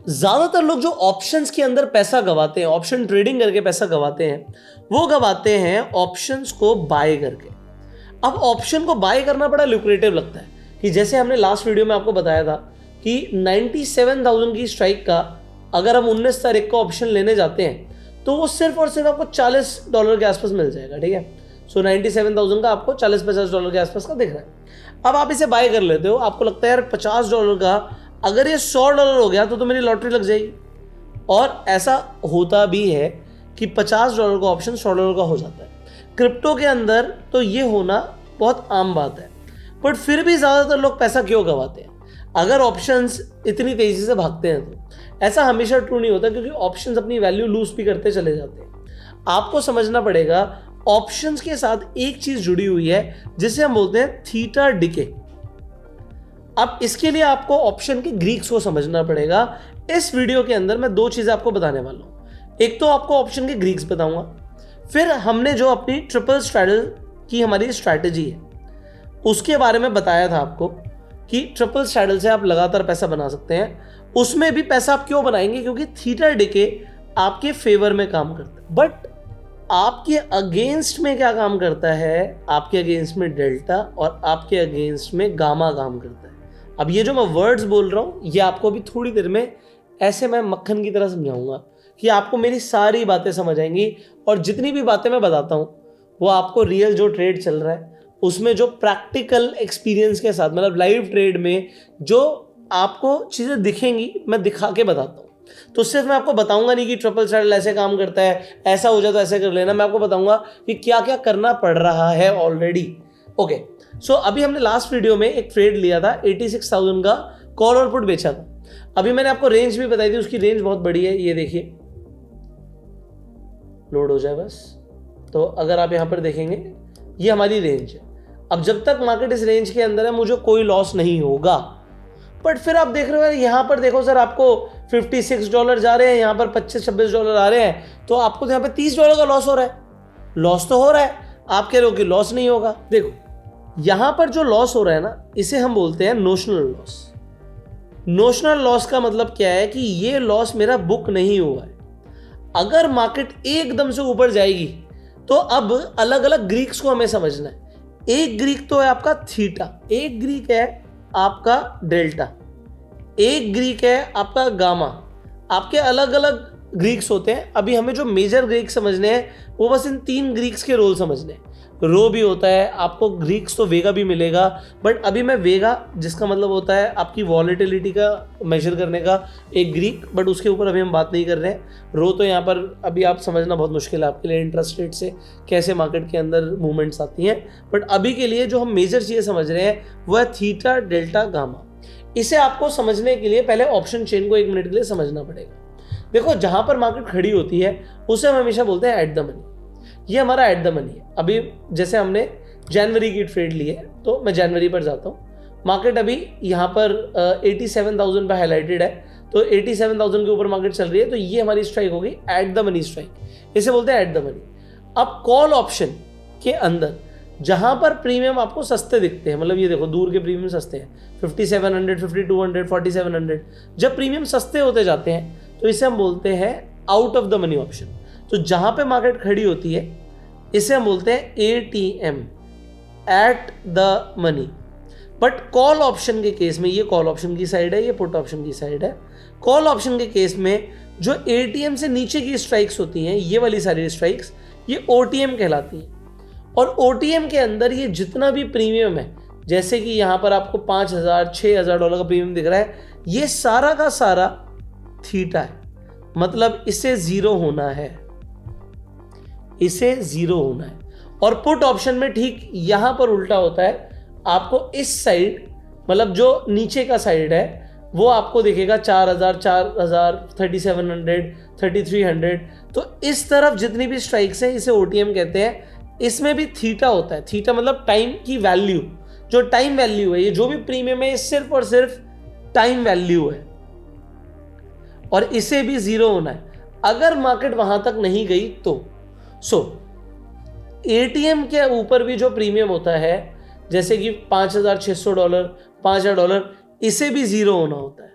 ज्यादातर लोग जो ऑप्शंस के अंदर पैसा गवाते हैं, ऑप्शन ट्रेडिंग करके पैसा गवाते हैं, वो गवाते हैं ऑप्शंस को बाय करके। अब ऑप्शन को बाय करना बड़ा लुक्रेटिव लगता है कि जैसे हमने लास्ट वीडियो में आपको बताया था कि 97,000 की स्ट्राइक का अगर हम 19 तारीख को ऑप्शन लेने जाते हैं तो वो सिर्फ और सिर्फ आपको $40 के आसपास मिल जाएगा, ठीक है। सो 97,000 का आपको $40-50 के आसपास का दिख रहा है। अब आप इसे बाय कर लेते हो, आपको लगता है यार $50 का अगर ये $100 हो गया तो मेरी लॉटरी लग जाएगी। और ऐसा होता भी है कि $50 का ऑप्शन $100 का हो जाता है। क्रिप्टो के अंदर तो ये होना बहुत आम बात है, बट फिर भी ज़्यादातर लोग पैसा क्यों गवाते हैं? अगर ऑप्शंस इतनी तेज़ी से भागते हैं तो ऐसा हमेशा ट्रू नहीं होता, क्योंकि ऑप्शंस अपनी वैल्यू लूज भी करते चले जाते हैं। आपको समझना पड़ेगा ऑप्शंस के साथ एक चीज़ जुड़ी हुई है जिसे हम बोलते हैं थीटा डिके। अब इसके लिए आपको ऑप्शन के ग्रीक्स को समझना पड़ेगा। इस वीडियो के अंदर मैं 2 चीज़ें आपको बताने वाला हूँ। एक तो आपको ऑप्शन के ग्रीक्स बताऊंगा, फिर हमने जो अपनी ट्रिपल स्ट्रैडल की हमारी स्ट्रैटेजी है उसके बारे में बताया था आपको कि ट्रिपल स्ट्रैडल से आप लगातार पैसा बना सकते हैं। उसमें भी पैसा आप क्यों बनाएंगे? क्योंकि थीटा डिके आपके फेवर में काम करता है, बट आपके अगेंस्ट में क्या काम करता है? आपके अगेंस्ट में डेल्टा और आपके अगेंस्ट में गामा काम करता है। अब ये जो मैं वर्ड्स बोल रहा हूँ ये आपको अभी थोड़ी देर में ऐसे मैं मक्खन की तरह समझाऊंगा कि आपको मेरी सारी बातें समझ आएंगी, और जितनी भी बातें मैं बताता हूँ वो आपको रियल जो ट्रेड चल रहा है उसमें जो प्रैक्टिकल एक्सपीरियंस के साथ, मतलब लाइव ट्रेड में जो आपको चीज़ें दिखेंगी मैं दिखा के बताता हूँ। तो सिर्फ मैं आपको बताऊंगा नहीं कि ट्रिपल स्ट्रैडल ऐसे काम करता है, ऐसा हो जाए तो ऐसे कर लेना। मैं आपको बताऊंगा कि क्या क्या करना पड़ रहा है ऑलरेडी। ओके, सो अभी हमने लास्ट वीडियो में एक ट्रेड लिया था, 86,000 का कॉल और पुट बेचा था। अभी मैंने आपको रेंज भी बताई थी, उसकी रेंज बहुत बड़ी है। ये देखिए, लोड हो जाए बस। तो अगर आप यहाँ पर देखेंगे ये हमारी रेंज है। अब जब तक मार्केट इस रेंज के अंदर है मुझे कोई लॉस नहीं होगा। बट फिर आप देख रहे हो यहाँ पर देखो सर, आपको $56 जा रहे हैं, यहाँ पर $25-26 आ रहे हैं, तो आपको तो यहाँ पे $30 का लॉस हो रहा है। लॉस तो हो रहा है, आप कह रहे हो कि लॉस नहीं होगा। देखो यहाँ पर जो लॉस हो रहा है ना, इसे हम बोलते हैं नोशनल लॉस। नोशनल लॉस का मतलब क्या है कि ये लॉस मेरा बुक नहीं हुआ है। अगर मार्केट एकदम से ऊपर जाएगी तो अब अलग अलग ग्रीक्स को हमें समझना है। एक ग्रीक तो है आपका थीटा, एक ग्रीक है आपका डेल्टा, एक ग्रीक है आपका गामा। आपके अलग अलग ग्रीक्स होते हैं। अभी हमें जो मेजर ग्रीक समझने हैं वो बस इन 3 ग्रीक्स के रोल समझने हैं। रो भी होता है, आपको ग्रीक्स तो वेगा भी मिलेगा, बट अभी मैं वेगा, जिसका मतलब होता है आपकी वॉलेटिलिटी का मेजर करने का एक ग्रीक, बट उसके ऊपर अभी हम बात नहीं कर रहे हैं। रो तो यहाँ पर अभी आप समझना बहुत मुश्किल है आपके लिए, इंटरेस्ट रेट से कैसे मार्केट के अंदर मूवमेंट्स आती हैं। बट अभी के लिए जो हम मेजर चीज़ें समझ रहे हैं वो है थीटा, डेल्टा, गामा। इसे आपको समझने के लिए पहले ऑप्शन चेन को 1 मिनट के लिए समझना पड़ेगा। देखो जहाँ पर मार्केट खड़ी होती है उसे हम हमेशा बोलते हैं एट द मनी। ये हमारा एट द मनी है। अभी जैसे हमने जनवरी की ट्रेड ली है तो मैं जनवरी पर जाता हूँ। मार्केट अभी यहाँ पर 87,000 पर हाईलाइटेड है, तो 87,000 के ऊपर मार्केट चल रही है, तो ये हमारी स्ट्राइक होगी एट द मनी स्ट्राइक। इसे बोलते हैं एट द मनी। अब कॉल ऑप्शन के अंदर जहाँ पर प्रीमियम आपको सस्ते दिखते हैं, मतलब ये देखो दूर के प्रीमियम सस्ते हैं, 5700, 5200, 4700। जब प्रीमियम सस्ते होते जाते हैं तो इसे हम बोलते हैं out of the money option. तो जहाँ पे मार्केट खड़ी होती है इसे हम बोलते हैं ATM, at the money. But call option के केस में, ये कॉल ऑप्शन की साइड है, ये पुट ऑप्शन की साइड है। कॉल ऑप्शन के केस में जो ATM से नीचे की स्ट्राइक्स होती हैं, ये वाली सारी स्ट्राइक्स, ये OTM कहलाती हैं। और OTM के अंदर ये जितना भी प्रीमियम है, जैसे कि यहाँ पर आपको $5,000, $6,000 का प्रीमियम दिख रहा है, ये सारा का सारा थीटा है। मतलब इसे 0 होना है, इसे 0 होना है। और पुट ऑप्शन में ठीक यहां पर उल्टा होता है। आपको इस साइड, मतलब जो नीचे का साइड है, वो आपको दिखेगा 4,000, 3700, 3300। तो इस तरफ जितनी भी स्ट्राइक्स हैं इसे OTM कहते हैं। इसमें भी थीटा होता है। थीटा मतलब टाइम की वैल्यू, जो टाइम वैल्यू है, ये जो भी प्रीमियम है ये सिर्फ और सिर्फ टाइम वैल्यू है, और इसे भी 0 होना है। अगर मार्केट वहां तक नहीं गई तो ATM के ऊपर भी जो प्रीमियम होता है, जैसे कि $5,600, $5,000, इसे भी 0 होना होता है।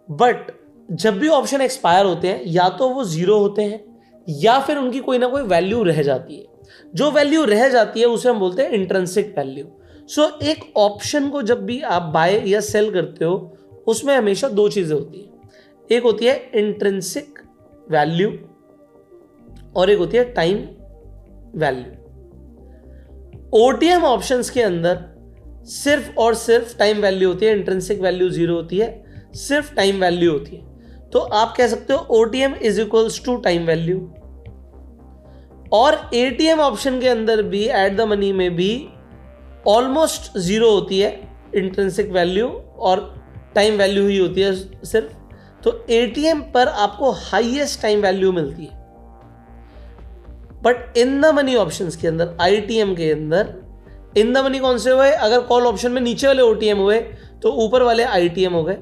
बट जब भी ऑप्शन एक्सपायर होते हैं या तो वो जीरो होते हैं या फिर उनकी कोई ना कोई वैल्यू रह जाती है। जो वैल्यू रह जाती है उसे हम बोलते हैं इंट्रिंसिक वैल्यू। सो एक ऑप्शन को जब भी आप बाय या सेल करते हो उसमें हमेशा दो चीजें होती है, एक होती है इंट्रिंसिक वैल्यू और एक होती है टाइम वैल्यू। ओटीएम ऑप्शंस के अंदर सिर्फ और सिर्फ टाइम वैल्यू होती है, इंट्रिंसिक वैल्यू जीरो होती है, सिर्फ टाइम वैल्यू होती है। तो आप कह सकते हो OTM is equals to time value. और एटीएम ऑप्शन के अंदर भी एट द मनी में भी ऑलमोस्ट जीरो होती है इंट्रिंसिक वैल्यू और टाइम वैल्यू ही होती है सिर्फ। तो एटीएम पर आपको हाईएस्ट टाइम वैल्यू मिलती है, but in the money options के अंदर आईटीएम के अंदर इन द मनी कौन से हुए, अगर कॉल ऑप्शन में नीचे वाले ओटीएम हुए तो ऊपर वाले आईटीएम हो गए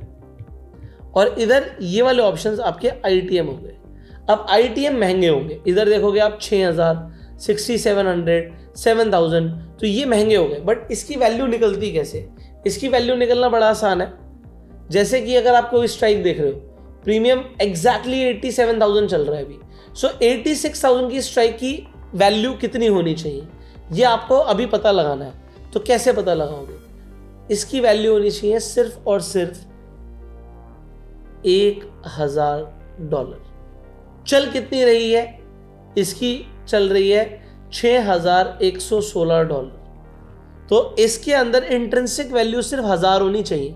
और इधर ये वाले ऑप्शंस आपके आईटीएम हो गए। अब आईटीएम महंगे होंगे, इधर देखोगे आप 6000, 6700, 7000, तो ये महंगे हो गए। बट इसकी वैल्यू निकलती कैसे? इसकी वैल्यू निकलना बड़ा आसान है। जैसे कि अगर आप कोई स्ट्राइक देख रहे हो, प्रीमियम एग्जैक्टली 87,000 चल रहा है अभी, सो 86,000 की स्ट्राइक की वैल्यू कितनी होनी चाहिए ये आपको अभी पता लगाना है। तो कैसे पता लगाओगे? इसकी वैल्यू होनी चाहिए सिर्फ और सिर्फ $1,000। चल कितनी रही है? इसकी चल रही है $6,116। तो इसके अंदर इंट्रिंसिक वैल्यू सिर्फ 1000 होनी चाहिए,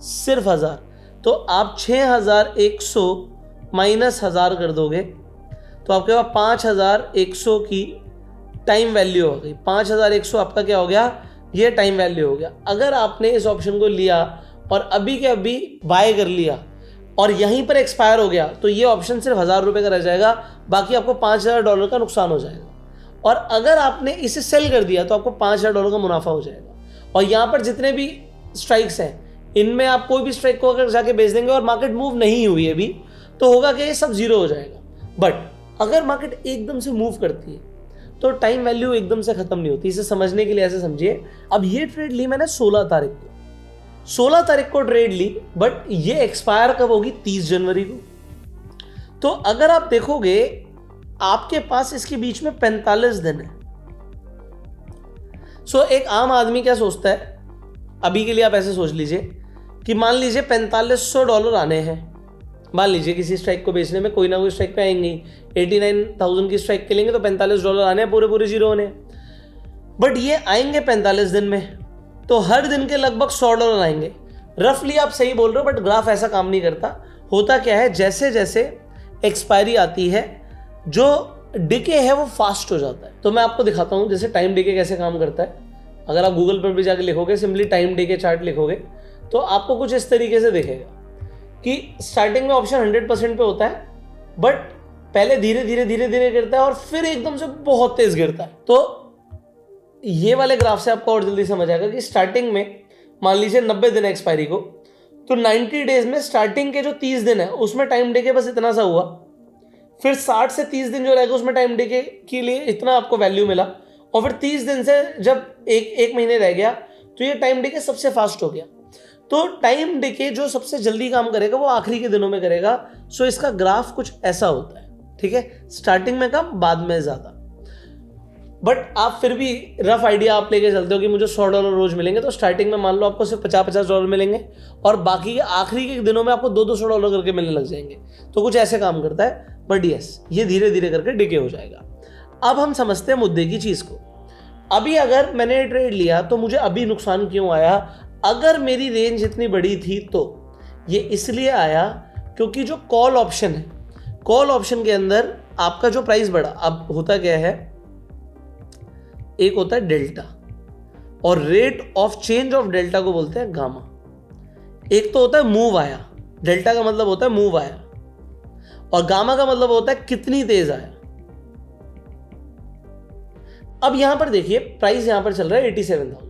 सिर्फ 1000। तो आप 6100 माइनस 1000 कर दोगे तो आपके पास 5100 की टाइम वैल्यू हो गई। 5100 आपका क्या हो गया? ये टाइम वैल्यू हो गया। अगर आपने इस ऑप्शन को लिया और अभी के अभी बाय कर लिया और यहीं पर एक्सपायर हो गया तो ये ऑप्शन सिर्फ $1000 का रह जाएगा, बाकी आपको $5000 का नुकसान हो जाएगा। और अगर आपने इसे सेल कर दिया तो आपको $5000 का मुनाफा हो जाएगा। और यहाँ पर जितने भी स्ट्राइक्स हैं इनमें आप कोई भी स्ट्राइक को अगर जाके बेच देंगे और मार्केट मूव नहीं हुई अभी तो होगा कि ये सब जीरो हो जाएगा। बट अगर मार्केट एकदम से मूव करती है तो टाइम वैल्यू एकदम से खत्म नहीं होती। इसे समझने के लिए ऐसे समझिए, अब ये ट्रेड ली मैंने 16 तारीख को, 16 तारीख को ट्रेड ली, बट ये एक्सपायर कब होगी? 30 जनवरी को। तो अगर आप देखोगे आपके पास इसके बीच में 45 दिन है। सो एक आम आदमी क्या सोचता है, अभी के लिए आप ऐसे सोच लीजिए कि मान लीजिए $4500 आने हैं। मान लीजिए किसी स्ट्राइक को बेचने में कोई ना कोई स्ट्राइक पे आएंगे, 89,000 की स्ट्राइक के लेंगे तो $45 आने हैं, पूरे पूरे जीरो होने। बट ये आएंगे 45 दिन में, तो हर दिन के लगभग $100 आएंगे। रफली आप सही बोल रहे हो, बट ग्राफ ऐसा काम नहीं करता। होता क्या है, जैसे जैसे एक्सपायरी आती है जो डिके है वो फास्ट हो जाता है। तो मैं आपको दिखाता हूँ जैसे टाइम डिके कैसे काम करता है। अगर आप गूगल पर भी जाके लिखोगे, सिंपली टाइम डिके चार्ट लिखोगे तो आपको कुछ इस तरीके से दिखेगा कि स्टार्टिंग में ऑप्शन 100% पे होता है, बट पहले धीरे धीरे धीरे धीरे गिरता है और फिर एकदम से बहुत तेज गिरता है। तो ये वाले ग्राफ से आपको और जल्दी समझ आएगा कि स्टार्टिंग में मान लीजिए 90 दिन एक्सपायरी को, तो 90 डेज में स्टार्टिंग के जो 30 दिन है उसमें टाइम डिके बस इतना सा हुआ। फिर 60 से 30 दिन जो रहेगा उसमें टाइम डिके के लिए इतना आपको वैल्यू मिला, और फिर 30 दिन से जब एक महीने रह गया तो ये टाइम डिके सबसे फास्ट हो गया। तो टाइम डिके जो सबसे जल्दी काम करेगा वो आखिरी के दिनों में करेगा। सो इसका ग्राफ कुछ ऐसा होता है, ठीक है, स्टार्टिंग में कम बाद में ज्यादा। बट आप फिर भी रफ आइडिया आप लेके चलते हो कि मुझे $100 रोज मिलेंगे, तो स्टार्टिंग में मान लो आपको सिर्फ $50 मिलेंगे और बाकी के आखिरी के दिनों में आपको $200 करके मिलने लग जाएंगे। तो कुछ ऐसे काम करता है। बट यस, ये धीरे धीरे करके डिके हो जाएगा। अब हम समझते हैं मुद्दे की चीज को। अभी अगर मैंने ट्रेड लिया तो मुझे अभी नुकसान क्यों आया? अगर मेरी रेंज इतनी बड़ी थी तो ये इसलिए आया क्योंकि जो कॉल ऑप्शन है, कॉल ऑप्शन के अंदर आपका जो प्राइस बढ़ा, अब होता क्या है, एक होता है डेल्टा और rate of change of delta को बोलते हैं गामा। एक तो होता है मूव आया, डेल्टा का मतलब होता है मूव आया, और गामा का मतलब होता है कितनी तेज आया। अब यहां पर देखिए प्राइस यहां पर चल रहा है 87,000।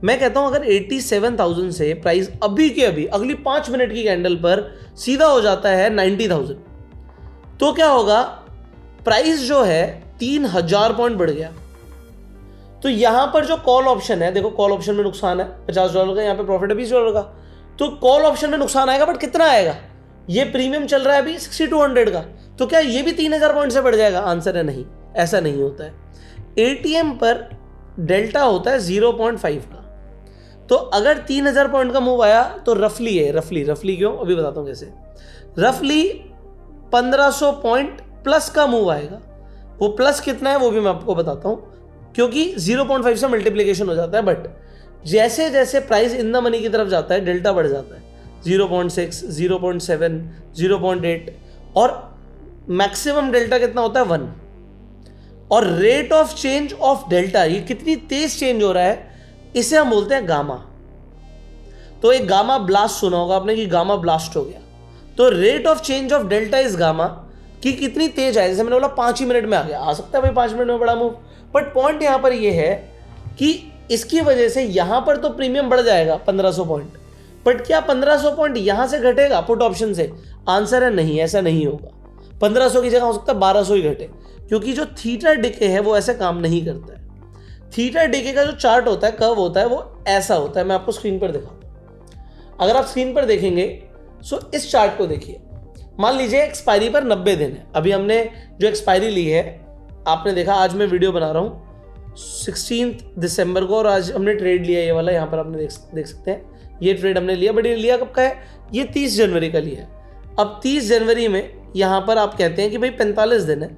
मैं कहता हूं अगर 87,000 से प्राइस अभी के अभी अगली 5 मिनट की कैंडल पर सीधा हो जाता है 90,000, तो क्या होगा? प्राइस जो है 3000 पॉइंट बढ़ गया। तो यहां पर जो कॉल ऑप्शन है, देखो कॉल ऑप्शन में नुकसान है $50 का, यहां पे प्रॉफिट है $20 का। तो कॉल ऑप्शन में नुकसान आएगा, बट कितना आएगा? ये प्रीमियम चल रहा है अभी 6200 का, तो क्या ये भी 3000 पॉइंट से बढ़ जाएगा? आंसर है नहीं, ऐसा नहीं होता है। एटीएम पर डेल्टा होता है 0.5 का, तो अगर 3000 पॉइंट का मूव आया तो रफली है, रफली क्यों अभी बताता हूं कैसे, रफली 1500 पॉइंट प्लस का मूव आएगा। वो प्लस कितना है वो भी मैं आपको बताता हूं, क्योंकि 0.5 से मल्टीप्लीकेशन हो जाता है, बट जैसे जैसे प्राइस इन द मनी की तरफ जाता है डेल्टा बढ़ जाता है, 0.6, 0.7, 0.8, और मैक्सिमम डेल्टा कितना होता है 1। और rate of change of delta, ये कितनी तेज चेंज हो रहा है, इसे हम बोलते हैं गामा। तो एक गामा ब्लास्ट सुना होगा आपने कि गामा ब्लास्ट हो गया, तो rate of change of delta is gamma कि कितनी तेज है। जैसे मैंने बोला 5 ही मिनट में आ गया, आ सकता है भाई 5 मिनट में बड़ा मूव, बट पॉइंट यहां पर ये है कि इसकी वजह से यहां पर तो प्रीमियम बढ़ जाएगा 1500 पॉइंट, बट क्या 1500 पॉइंट यहां से घटेगा पुट ऑप्शन से? आंसर है नहीं, ऐसा नहीं होगा। 1500 की जगह हो सकता है 1200 ही घटे, क्योंकि जो थीटा डिके है वो ऐसे काम नहीं करता है। थीटा डिके का जो चार्ट होता है, कर्व होता है, वो ऐसा होता है। मैं आपको स्क्रीन पर दिखाऊं, अगर आप स्क्रीन पर देखेंगे सो इस चार्ट को देखिए। मान लीजिए एक्सपायरी पर 90 दिन है, अभी हमने जो एक्सपायरी ली है, आपने देखा आज मैं वीडियो बना रहा हूँ 16 दिसंबर को, और आज हमने ट्रेड लिया ये वाला, यहाँ पर आपने देख सकते हैं ये ट्रेड हमने लिया, बट ये लिया कब का है? ये 30 जनवरी का लिया है। अब 30 जनवरी में यहाँ पर आप कहते हैं कि भाई 45 दिन है,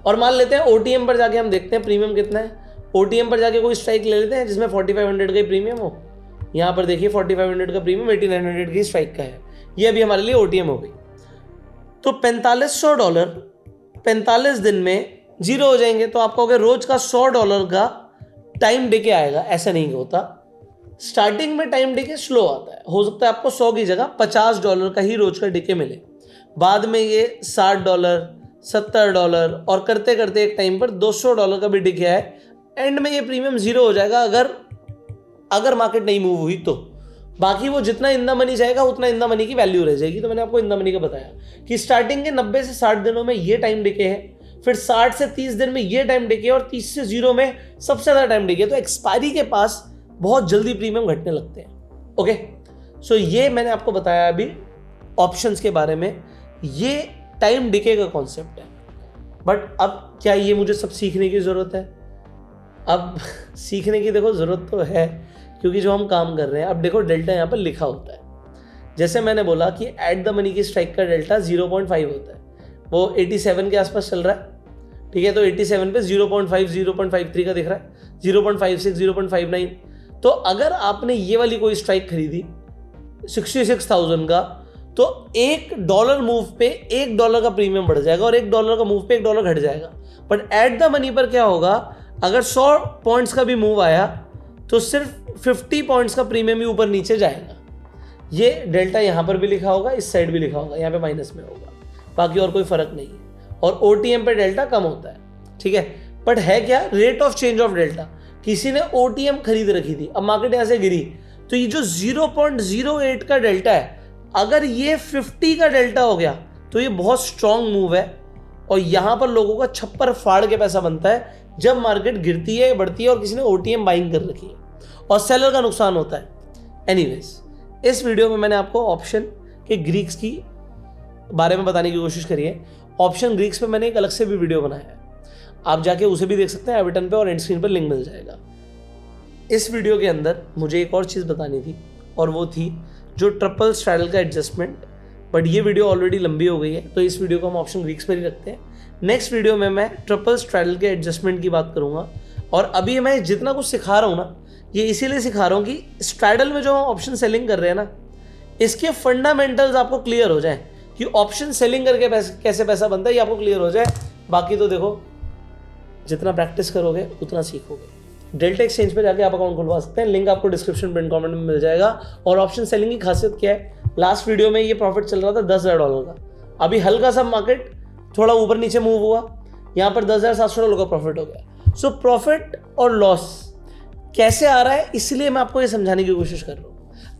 और मान लेते हैं ओटीएम पर जाके हम देखते हैं प्रीमियम कितना है। ओटीएम पर जाके कोई स्ट्राइक ले लेते हैं जिसमें 4500 का प्रीमियम हो। यहाँ पर देखिए 4500 का प्रीमियम 8900 की स्ट्राइक का है, ये अभी हमारे लिए ओटीएम हो गई। तो $4500 45 दिन में जीरो हो जाएंगे, तो आपका हो गया रोज का $100 का टाइम डिके आएगा। ऐसा नहीं होता, स्टार्टिंग में टाइम डिके स्लो आता है, हो सकता है आपको 100 की जगह $50 का ही रोज का डिके मिले, बाद में ये $60, $70 और करते करते एक टाइम पर $200 का भी डिके है। एंड में ये प्रीमियम जीरो हो जाएगा अगर मार्केट नहीं मूव हुई तो। बाकी वो जितना इन द मनी जाएगा उतना इन द मनी की वैल्यू रह जाएगी। तो मैंने आपको इन द मनी का बताया कि स्टार्टिंग के 90 से 60 दिनों में ये टाइम डिके है, फिर 60 से 30 दिन में ये टाइम डिके, और 30 से 0 में सबसे ज़्यादा टाइम डिके। तो एक्सपायरी के पास बहुत जल्दी प्रीमियम घटने लगते हैं। ओके, सो ये मैंने आपको बताया अभी ऑप्शंस के बारे में, ये टाइम डिके का कॉन्सेप्ट है। बट अब क्या ये मुझे सब सीखने की ज़रूरत है? अब सीखने की देखो ज़रूरत तो है, क्योंकि जो हम काम कर रहे हैं, अब देखो डेल्टा यहाँ पर लिखा होता है। जैसे मैंने बोला कि एट द मनी की स्ट्राइक का डेल्टा 0.5 होता है, वो 87 के आसपास चल रहा है, ठीक है। तो 87 पे 0.5 0.53 का दिख रहा है, 0.56 0.59। तो अगर आपने ये वाली कोई स्ट्राइक खरीदी 66,000 का, तो $1 मूव पे $1 का प्रीमियम बढ़ जाएगा, और $1 का मूव पे $1 घट जाएगा। बट एट द मनी पर क्या होगा, अगर 100 पॉइंट्स का भी मूव आया तो सिर्फ 50 पॉइंट्स का प्रीमियम ही ऊपर नीचे जाएगा। ये डेल्टा यहाँ पर भी लिखा होगा, इस साइड भी लिखा होगा, यहाँ पे माइनस में होगा, बाकी और कोई फर्क नहीं है। और ओटीएम पे डेल्टा कम होता है, ठीक है। बट है क्या, rate of change of delta. किसी ने ओटीएम खरीद रखी थी, अब मार्केट यहाँ से गिरी, तो ये जो 0.08 का डेल्टा है, अगर ये 50 का डेल्टा हो गया तो ये बहुत स्ट्रॉन्ग मूव है, और यहाँ पर लोगों का छप्पर फाड़ के पैसा बनता है जब मार्केट गिरती है, बढ़ती है, और किसी ने ओटीएम बाइंग कर रखी है, और सेलर का नुकसान होता है। एनीवेज, इस वीडियो में मैंने आपको ऑप्शन के ग्रीक्स की बारे में बताने की कोशिश करी है। ऑप्शन ग्रीक्स पे मैंने एक अलग से भी वीडियो बनाया है, आप जाके उसे भी देख सकते हैं, आई बटन पे और एंड स्क्रीन पर लिंक मिल जाएगा। इस वीडियो के अंदर मुझे एक और चीज़ बतानी थी, और वो थी जो ट्रिपल स्ट्रैडल का एडजस्टमेंट। बट ये वीडियो ऑलरेडी लंबी हो गई है, तो इस वीडियो को हम ऑप्शन ग्रीक्स पर ही रखते हैं। नेक्स्ट वीडियो में मैं ट्रिपल स्ट्रैडल के एडजस्टमेंट की बात करूंगा। और अभी मैं जितना कुछ सिखा रहा हूँ ना, ये इसीलिए सिखा रहा हूँ कि स्ट्रैडल में जो हम ऑप्शन सेलिंग कर रहे हैं ना, इसके फंडामेंटल्स आपको क्लियर हो जाए कि ऑप्शन सेलिंग करके कैसे पैसा बनता है, ये आपको क्लियर हो जाए। बाकी तो देखो, जितना प्रैक्टिस करोगे उतना सीखोगे। डेल्टा एक्सचेंज पे जाके आप अकाउंट खुलवा सकते हैं, लिंक आपको डिस्क्रिप्शन पिन कमेंट में मिल जाएगा। और ऑप्शन सेलिंग की खासियत क्या है, लास्ट वीडियो में ये प्रॉफिट चल रहा था $10,000 का, अभी हल्का सा मार्केट थोड़ा ऊपर नीचे मूव हुआ, यहाँ पर $10,700 का प्रॉफिट हो गया। सो प्रॉफिट और लॉस कैसे आ रहा है, इसलिए मैं आपको ये समझाने की कोशिश कर रहा हूँ।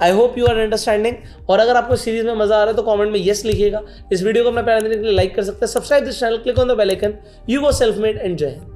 I hope you are understanding. और अगर आपको सीरीज में मजा आ रहा है तो कमेंट में यस लिखिएगा। इस वीडियो को अपना प्यार देने के लिए लाइक कर सकते हैं, subscribe this channel, click on the bell icon. You go self made and जय हिंद।